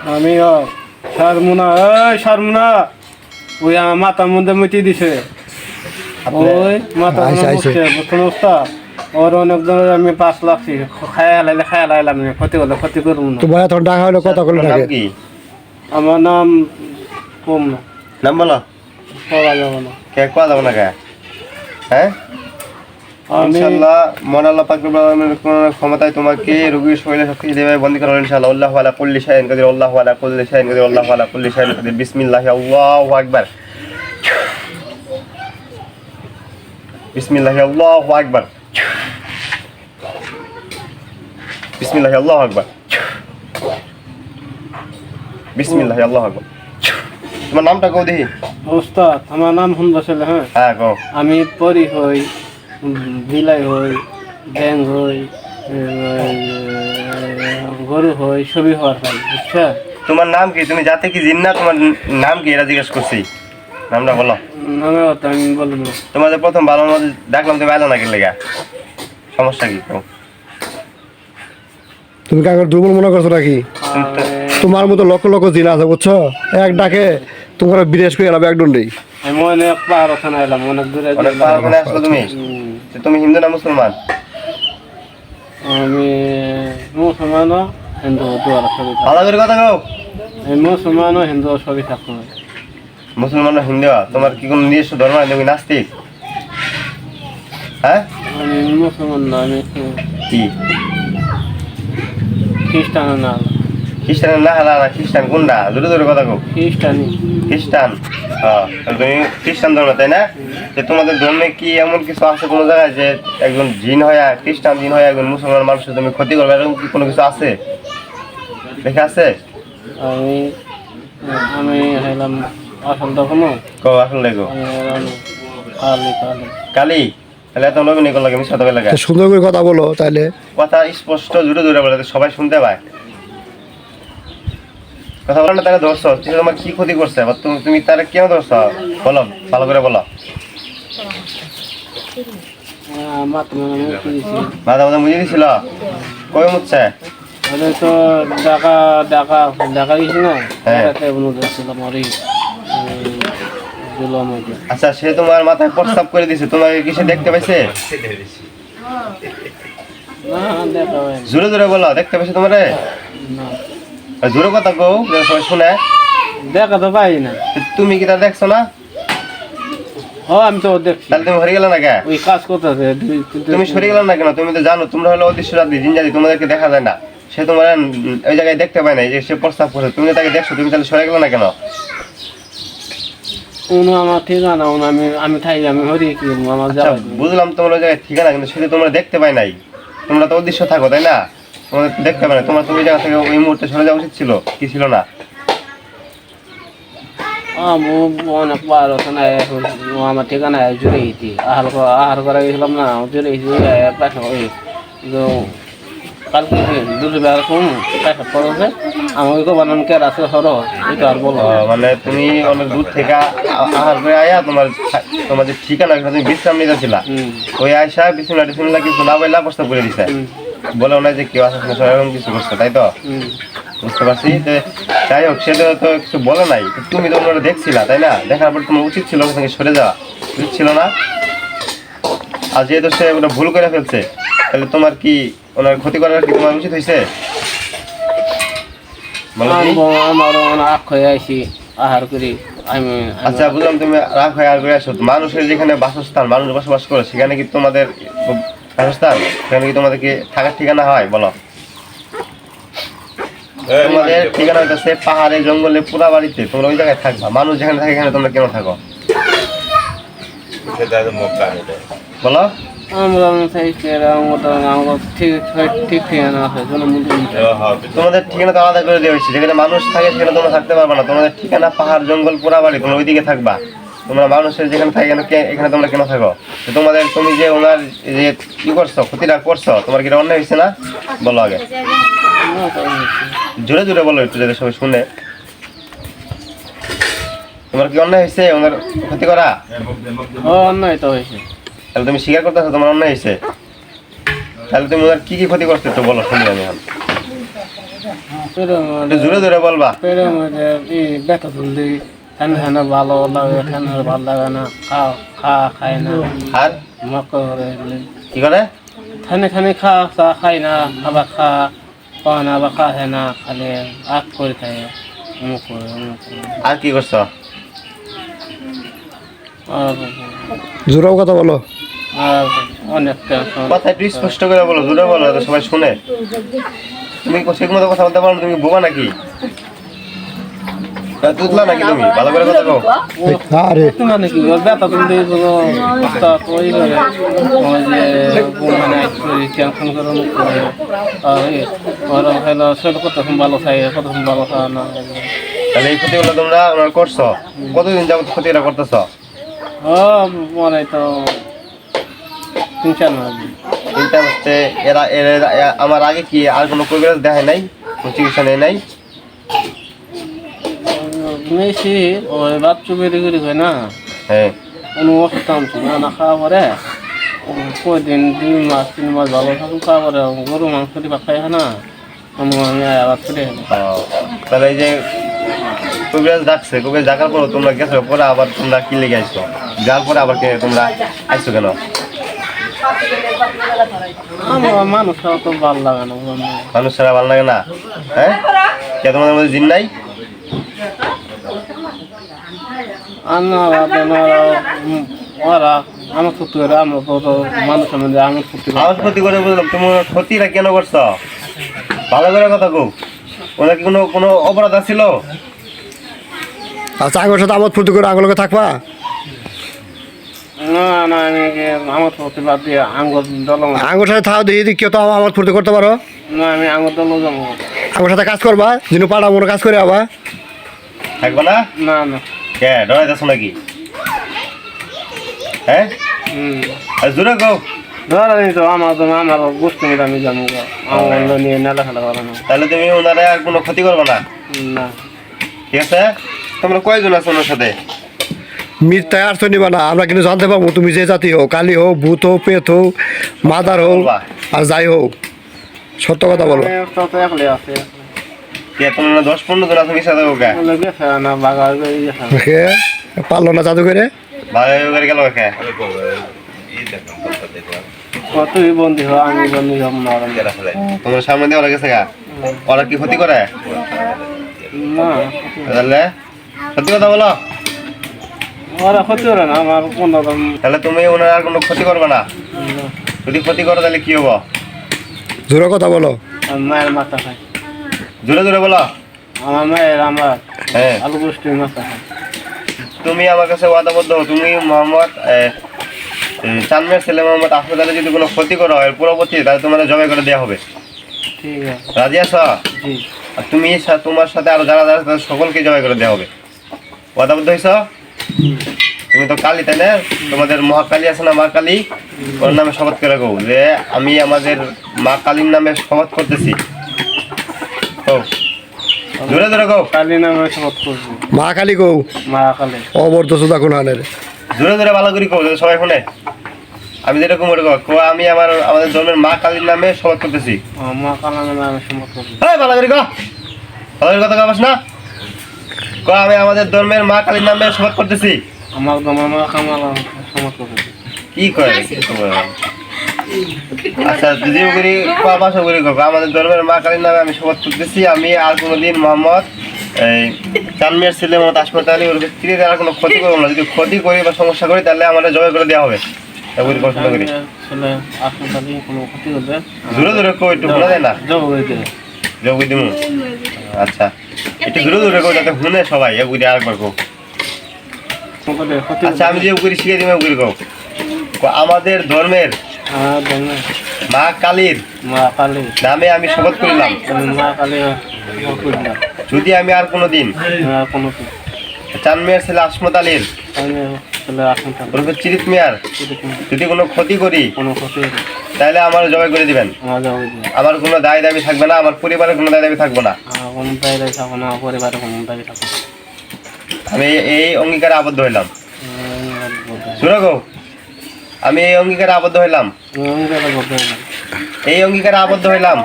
আমি শারমুনা শারমুনা ওই আমার মাথার মধ্যে মুটি দিছে ওই মাথার মধ্যে বুঝছেন ওস্তাদ ওর অনেক ধরনের আমি 5 লাখ খায়া লাইলাম ক্ষতি হলে ক্ষতি করবো না। তোমার এখন টাকা হলো কত করে টাকা? আমার নাম কম না নাম বলো বলা যাবে না কে কোয়া যাবো না কে হ্যাঁ ইনশাআল্লাহ মন আল্লাহ পাক রব্বুল আলামিনের ক্ষমতায় তোমাকে রোগীর শরীরে শক্তি দেবে বন্দী করো ইনশাআল্লাহ আল্লাহু আলা কুল্লি শাইইন কাদির আল্লাহু আলা কুল্লি শাইইন কাদির আল্লাহু আলা কুল্লি শাইইন কাদির বিসমিল্লাহি আল্লাহু আকবার বিসমিল্লাহি আল্লাহু আকবার বিসমিল্লাহি আল্লাহু আকবার বিসমিল্লাহি আল্লাহু আকবার তোমার নামটা কও দেখি ওস্তাদ আমার নাম হুন্দা ছেলে হ্যাঁ হ্যাঁ কও আমি পরি হই বিলাই হই ব্যাং হই গরু হই সবই হওয়ার পাই বুঝছা। তোমার নাম কি তুমি যাতে কি জিন না তোমার নাম কি এটা জিজ্ঞেস করছি নামটা বলো নামে কথা আমি বলবো তোমাদের প্রথম ভালো মতো দেখলাম তুমি আইলো নাকি লেগা সমস্যা কি কও তুমি কাকে দুর্বল মনে করছো নাকি? তোমার মতো লক্ষ লক্ষ জিন আছে বুঝছো, এক ডাকে তোমার বিদেশ করে এলাম একদণ্ডেই। আমি অনেক পার ওখানে এলাম অনেক দূরে অনেক পার ওখানে আসলো তুমি তুমি হিন্দু না মুসলমান? আমি মুসলমান হিন্দু দুয়ার সবই ভালো করে কথা কও আমি মুসলমান হিন্দু সবই থাকবো মুসলমান হিন্দু তোমার কি কোনো নিজস্ব ধর্ম আছে তুমি নাস্তিক হ্যাঁ আমি মুসলমান না আমি কি খ্রিস্টান না খ্রিস্টান না হালা না খ্রিস্টান কোনটা দূরে দূরে কথা কও খ্রিস্টানি খ্রিস্টান হ্যাঁ তুমি খ্রিস্টান ধর্ম তাই না? যে তোমাদের ধর্মে কি এমন কিছু আছে কোনো জায়গায় যে একজন জিন হয়ে খ্রিস্টান জিন হয়ে একজন মুসলমান মানুষের তুমি ক্ষতি করবে এরকম কি কোনো কিছু আছে লেখা আছে? আমি আমি হইলাম আসল তখন কও আসলে লেখো কালি কালি কালি তাহলে এত নবীন এগুলো লাগে মিশা তবে লাগে সুন্দর করে কথা বলো তাইলে কথা স্পষ্ট জুড়ে জুড়ে বলে সবাই শুনতে পায় কথা বলো না তারা ধরছো তোমার কি ক্ষতি করছে বা তুমি তারা কেন ধরছো বলো ভালো করে বলো মাথা মাথা বুঝে দিছিল কই মুচ্ছে তো ঢাকা ঢাকা ঢাকা গেছি না ছিলাম আচ্ছা সে তোমার মাথায় প্রস্তাব করে দিছে তোমাকে কিসে দেখতে পাইছে জোরে জোরে বলো দেখতে পাইছে তোমারে জোরে কথা কও সবাই শুনে দেখা তো পাই না তুমি কি তা দেখছো না আমি তো দেখছি তাহলে তুমি হরে গেলে না কে ওই কাজ করতেছে তুমি সরে গেলে না কেন তুমি তো জানো তোমরা হলো অদৃশ্য জাতি জিন জাতি তোমাদেরকে দেখা যায় না সে তোমার ওই জায়গায় দেখতে পায় না যে সে প্রস্তাব করছে তুমি তাকে দেখছো তুমি তাহলে সরে গেলে না কেন আমার ঠিকানা আমি আমি থাকি আমি হরি কি আমার বুঝলাম তোমার ওই জায়গায় ঠিকানা কিন্তু সেটা তোমরা দেখতে পাই নাই তোমরা তো অদৃশ্য থাকো তাই না তোমাদের দেখতে পাই না তোমার তুমি জায়গা থেকে ওই মুহূর্তে সরে যাওয়া উচিত ছিল কি ছিল না অনেক বার ওখানে আমার ঠিকানা জুড়ে গেছি আহার করে গেছিলাম না জুড়ে গেছি কালকে দুপুরবেলা কম পেশাব করেছে আমাকে তো বানান কে রাস্তা সরো এটা আর বলো মানে তুমি অনেক দূর থেকে আহার করে আয়া তোমার যে ঠিকানা তুমি বিশ্রাম নিতে ছিল ওই আয়সা বিসমিল্লাহ কিছু না বললা প্রস্তাব করে দিছে বলে না যে কেউ আসার সময় এরকম কিছু করছে তাই তো বুঝতে পারছি যে যাই হোক সেটা তো কিছু বলে নাই তুমি তো ওনারা দেখছিলা তাই না দেখার পর তোমার উচিত ছিল ওখান থেকে সরে যাওয়া উচিত ছিল না আর যেহেতু সে ওটা ভুল করে ফেলছে তাহলে তোমার কি ওনার ক্ষতি করার কি তোমার উচিত হয়েছে আমার আখ হয়ে আইসি আহার করি আমি আচ্ছা বুঝলাম তুমি রাগ হয়ে আহার করে আসো মানুষের যেখানে বাসস্থান মানুষ বসবাস করে সেখানে কি তোমাদের বাসস্থান সেখানে কি তোমাদেরকে থাকার ঠিকানা হয় বলো তোমাদের ঠিকানা হইতেছে পাহাড়ে জঙ্গলে পুরা বাড়িতে তোমরা ওই জায়গায় থাকবা মানুষ যেখানে থাকে এখানে তোমরা কেন থাকো বলো তোমাদের ঠিকানা তো আলাদা করে দেওয়া হয়েছে যেখানে মানুষ থাকে সেখানে তোমরা থাকতে পারবে না তোমাদের ঠিকানা পাহাড় জঙ্গল পুরা বাড়ি তোমরা ওইদিকে থাকবা তোমরা মানুষের যেখানে থাকে এখানে তোমরা কেন থাকো তোমাদের তুমি যে ওনার যে কি করছো ক্ষতিটা করছো তোমার কি অন্যায় হয়েছে না বলো আগে জোরে জোরে বলো একটু যাতে সবাই শুনে তোমার কি অন্যায় হয়েছে ওনার ক্ষতি করা অন্যায় তো হয়েছে তাহলে তুমি স্বীকার করতেছো তোমার অন্যায় হয়েছে তাহলে তুমি ওনার কি কি ক্ষতি করছো একটু বলো শুনি আমি এখন একটু জোরে জোরে বলবা। পেটের মধ্যে ব্যথা তুললি ঠান্ডা ঠান্ডা ভালো লাগে, ঠান্ডা ভালো লাগে না, খায় না, আর মক্কা করে কি করে? ঠান্ডা ঠান্ডা চা খাই না, আবার খায় না, আবার খায় না, খালি আগ করে থাকে, অমুক করে। আর কি করছো? জোরাও কথা বলো। আর অনেক টেনশন। কথা একটু স্পষ্ট করে বলো, জোরে বলো, যাতে সবাই শুনে। তুমি ঠিক মতো কথা বলতে পারো না, তুমি বোবা নাকি? তুতলা নাকি তুমি? ভালো করে কথা কও। আরে মানে কি ব্যথা তুলতে কোনো অবস্থা তৈরি করে, মানে টেনশন করে অমুক করে। ওরা হলো সেটা কতক্ষণ ভালো থাকে, কতক্ষণ ভালো খাওয়া না। তাহলে এই ক্ষতিগুলো তোমরা করছো, কতদিন যাবত ক্ষতিটা করতেছ? মনে তো 3-4 মাস। চিন্তা হচ্ছে আমার আগে কি আর কোনো কবিরাজ দেখায় নাই, কোনো চিকিৎসা নেই নাই? মেশি ওই বাচ্চু বেরি করি হয় না, হ্যাঁ, কোনো ওষুধ আনছি না খাওয়া পরে কয়দিন 2 মাস 3 মাস ভালো থাকুন, খাওয়া পরে গরু মাংস দিবা খাই না, আমি আবার ফিরে এলাম। তাহলে এই যে কবিরাজ ডাকছে, কবিরাজ ডাকার পর তোমরা গেছো, পরে আবার তোমরা কি লেগে আইছো? যার পরে আবার তোমরা আইছো কেন? আমার মানুষ তো ভালো লাগে না, মানুষ ছাড়া ভালো লাগে না? হ্যাঁ, কে তোমাদের মধ্যে জিন নাই? ওরা আমার ক্ষতি করে, আমরা তো মানুষের মধ্যে আমার ক্ষতি করে। আমার ক্ষতি করে বুঝলাম, তোমার ক্ষতিটা কেন করছো? ভালো করে কথা কও। ওনার কি কোনো অপরাধ ছিল? আচ্ছা আগের সাথে আমোদ ফুর্তি করে আগলকে থাকবা। না না, আমি আমার ক্ষতি বাদ দিয়ে আঙ্গুর দল, আগের সাথে থাও দিয়ে কেউ তো আমোদ ফুর্তি করতে পারো না আমি আঙ্গুর দল যাবো। আগের সাথে কাজ করবা, যিনি পাড়া মনে কাজ করে আবার থাকবে না? না না। কে ডরাই যাচ্ছ নাকি? হ্যাঁ, জোরে কও। ধরা নি তো আমার গোষ্ঠী মিলে আমি জানো, আমার নিয়ে নেলা খেলা করা না। তাহলে তুমি ওনারা আর কোনো ক্ষতি করবে না, না ঠিক আছে? তোমরা কয়জন আছো ওনার সাথে? মিথ্যায় আর নিবা না, আমরা কিন্তু জানতে পারবো তুমি যে জাতি হোক, কালী হোক, ভূত হোক, পেত হোক, মাদার হোক আর যাই হোক, সত্য কথা বলো। তো একলে আছে, কে তোমরা 10-15 জন আছো? কিসে থাকো? কে গেছে না বাগা গেছে, কে পারলো না জাদু করে? ভাই করে গেল কে? কতই বন্দি হয়, আমি বন্দি হব না। তোমার সামনে দিয়ে ওরা গেছে গা? ওরা কি ক্ষতি করে? না তাহলে সত্যি কথা বলো। ওরা ক্ষতি করে না আমার কোনো। তাহলে তুমি ওনার আর কোনো ক্ষতি করবে না? যদি ক্ষতি করো তাহলে কি হবো? জোরে কথা বলো। মায়ের মাথা খায়, জোরে জোরে বলো। আমার মায়ের আমার হ্যাঁ, আলু গোষ্ঠীর মাথা খায়। তুমি আমার কাছে ওয়াদাবদ্ধ হও, তুমি মোহাম্মদ চানমিয়ার ছেলে মোহাম্মদ আহমেদালে যদি কোনো ক্ষতি করা হয় পরবর্তী, তাহলে তোমাদের জবাই করে দেওয়া হবে। ঠিক আছে, রাজি আছো? জি। আর তুমি তোমার সাথে আরো যারা যারা তাদের সকলকে জবাই করে দেওয়া হবে। ওয়াদাবদ্ধ হয়েছ? তুমি তো কালী, তাই না? তোমাদের মহাকালী আছে না, মা কালী, ওর নামে শপথ করে গো যে আমি আমাদের মা কালীর নামে শপথ করতেছি। জোরে জোরে গো। কালী নামে শপথ করছি। মা কালী কৌ, মা কালী অবর্ধ সুদা কোন আনের জোরে জোরে ভালো করি কো, সবাই শুনে। আমি যেরকম ওটা কো, আমি আমাদের ধর্মের মা কালীর নামে শপথ করতেছি। মা কালী নামে শপথ করছি। হ্যাঁ, ভালো করি কো, ভালো করে কথা কবাস না কো, আমি আমাদের ধর্মের মা কালীর নামে শপথ করতেছি। আমার তোমার মা কামাল শপথ করছি। কি করে? আচ্ছা, যদি করি পাশা করি কো, আমাদের ধর্মের মা কালীর নামে আমি শপথ করতেছি, আমি আর কোনোদিন মোহাম্মদ চানমিয়ার ছেলে মোহাম্মদ আশফাক আলী ওর স্ত্রীর আর কোনো ক্ষতি করবো না। যদি ক্ষতি করি বা সমস্যা করি তাহলে আমাদের জবাই করে দেওয়া হবে। ছেলে আশফাক আলী কোনো ক্ষতি করবে? জোরে জোরে কো, একটু শোনা যায় না? জবাই দেবে। জবাই দিমু। আচ্ছা, একটু জোরে জোরে কো যাতে শুনে সবাই। এগুলি আরেকবার কো। আচ্ছা, আমি যে উগুরি শিখে দিবো উগুরি কো। আমাদের ধর্মের মা কালীর নামে আমি শপথ করিলাম, যদি আমি আর কোনোদিন চানমিয়ার ছেলে আসমত আলীর চিরিত মিয়ার যদি কোনো ক্ষতি করি তাহলে আমার জবাই করে দিবেন। আমার কোনো দায় দাবি থাকবে না, আমার পরিবারের কোনো দায় দাবি থাকবে না। আমি এই অঙ্গীকারে আবদ্ধ হইলাম। শুনো, আমি এই অঙ্গীকারে আবদ্ধ হইলাম। এই অঙ্গীকারে আবদ্ধ হইলাম।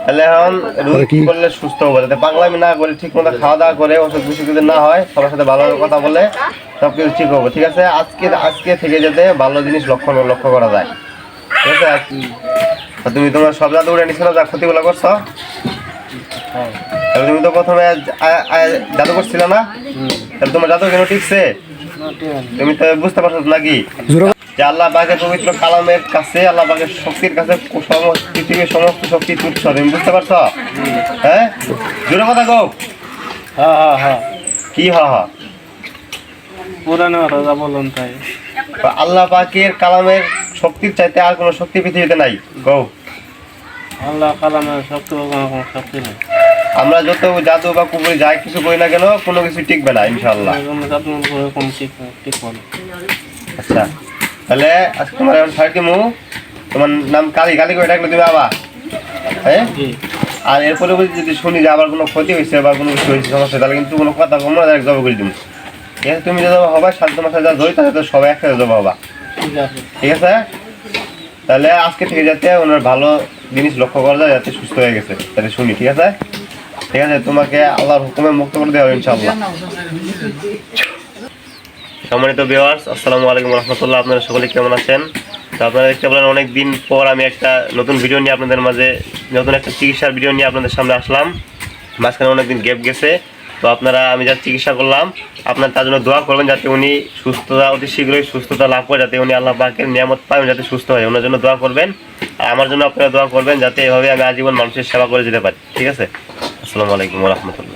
তাহলে এখন রোজ কি? করলে সুস্থ হবে, যাতে পাগলামি না করে ঠিক মতো খাওয়া দাওয়া করে ওষুধ বিষুধ যদি না হয় সবার সাথে ভালোভাবে কথা বলে সব কিছু ঠিক হবে। ঠিক আছে, আজকে থেকে যাতে ভালো জিনিস লক্ষ্য করা যায়। ঠিক আছে, আর তুমি তোমার সব জাদু উড়ে নিচ্ছিল, যা ক্ষতিগুলো করছো। তাহলে তুমি তো প্রথমে জাদু করছিলে না, তাহলে তোমার জাদু কেন টিকছে? তুমি তো বুঝতে পারছো নাকি জোরে যে আল্লাহ পাকের পবিত্র কালামের কাছে, আল্লাহ পাকের শক্তির কাছে পৃথিবীর সমস্ত শক্তি তুচ্ছ। তুমি বুঝতে পারছো? হ্যাঁ, জোরে কথা কও। হ্যাঁ হ্যাঁ হ্যাঁ, কি হা হা? পুরানো কথা বলুন তাই। আল্লাহ পাকের কালামের শক্তির চাইতে আর কোনো শক্তি পৃথিবীতে নাই। কও। আল্লাহ কালামের শক্তি কোনো শক্তি নেই। আমরা যত জাদু বা কুপুরি যাই কিছু করি না কেন, কোনো কিছু টিকবে না ইনশাআল্লাহ। কোনো ঠিক বলো। আচ্ছা, তাহলে আজকে তোমার এখন ছাড় দিমু। তোমার নাম কালী করে ডাকলে তুমি আবার, হ্যাঁ। জি, আর এরপরে যদি শুনি যে আবার কোনো ক্ষতি হয়েছে বা কোনো কিছু হয়েছে সমস্যা, তাহলে কিন্তু কোনো কথা কম না, জব করে দিব। ঠিক আছে, তুমি যে জবা হবা সাথে তোমার সাথে যা জড়িত আছে সবাই একসাথে জবা হবা। ঠিক আছে। ঠিক আছে, তাহলে আজকে থেকে যাতে ওনার ভালো জিনিস লক্ষ্য করা যায়, যাতে সুস্থ হয়ে গেছে তাহলে শুনি। ঠিক আছে, ঠিক আছে, তোমাকে আল্লাহর হুকুমে মুক্ত করে দেওয়া হবে ইনশাআল্লাহ। সম্মানিত ভিউয়ার্স, আসসালামু আলাইকুম রহমতুল্লাহ। আপনারা সকলে কেমন আছেন? তো আপনারা দেখতে পেলেন অনেক দিন পর আমি একটা নতুন ভিডিও নিয়ে আপনাদের মাঝে, নতুন একটা চিকিৎসার ভিডিও নিয়ে আপনাদের সামনে আসলাম। মাঝখানে অনেকদিন গ্যাপ গেছে। তো আপনারা, আমি যা চিকিৎসা করলাম, আপনার তার জন্য দোয়া করবেন যাতে উনি সুস্থতা, অতি শীঘ্রই সুস্থতা লাভ করে, যাতে উনি আল্লাহ পাকের নিয়ামত পায়, যাতে সুস্থ হয়, ওনার জন্য দোয়া করবেন। আর আমার জন্য আপনারা দোয়া করবেন যাতে এভাবে আমি আজীবন মানুষের সেবা করে যেতে পারি। ঠিক আছে, আসসালামু আলাইকুম রহমতুল্লাহ।